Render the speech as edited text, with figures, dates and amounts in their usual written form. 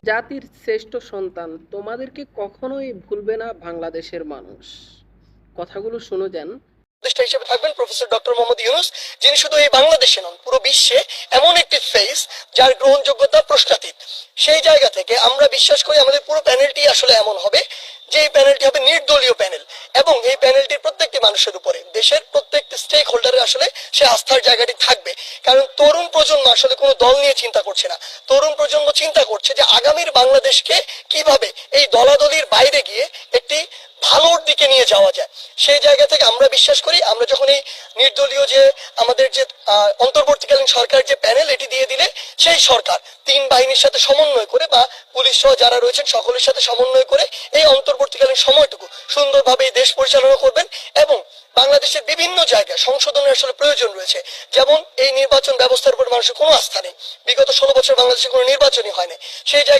জাতির শ্রেষ্ঠ সন্তান তোমাদেরকে কখনোই ভুলবে না বাংলাদেশের মানুষ। কথাগুলো শুনে যান। উপদেষ্টা হিসেবে থাকবেন প্রফেসর ডক্টর মোহাম্মদ ইউনূস, যিনি শুধু এই বাংলাদেশে নন, পুরো বিশ্বে এমন একটি ফেস যার গ্রহণযোগ্যতা প্রশ্নাতীত। সেই জায়গা থেকে আমরা বিশ্বাস করি আমাদের পুরো প্যানেলটি আসলে এমন হবে যে এই প্যানেলটি হবে নির্দলীয় প্যানেল, এবং এই প্যানেলটির প্রত্যেকটি মানুষের উপরে দেশের প্রত্যেকটি স্টেক হোল্ডারের আসলে সে আস্থার জায়গাটি থাকবে। কারণ তরুণ প্রজন্ম আসলে কোনো দল নিয়ে চিন্তা করছে না, তরুণ প্রজন্ম চিন্তা করছে যে আগামীর বাংলাদেশকে কিভাবে এই দলাদলির বাইরে গিয়ে একটি ভালোর দিকে নিয়ে যাওয়া যায়। সেই জায়গা থেকে আমরা বিশ্বাস করি আমরা যখন এই নির্দলীয় যে আমাদের যে অন্তর্বর্তীকালীন সরকার যে প্যানেল এটি দিয়ে দিলে, সেই সরকার তিন বাহিনীর সাথে সমন্বয় করে বা পুলিশ সহ যারা রয়েছেন সকলের সাথে সমন্বয় করে এই অন্তর্বর্তীকালীন সময়টুকু সুন্দরভাবে এই দেশ পরিচালনা করবেন। এবং বাংলাদেশের বিভিন্ন জায়গায় সংশোধনের আসলে প্রয়োজন রয়েছে। যেমন এই নির্বাচন ব্যবস্থার উপর মানুষের কোনো আস্থা নেই, বিগত 16 বছর বাংলাদেশে কোনো নির্বাচনই হয় না। সেই জায়গায়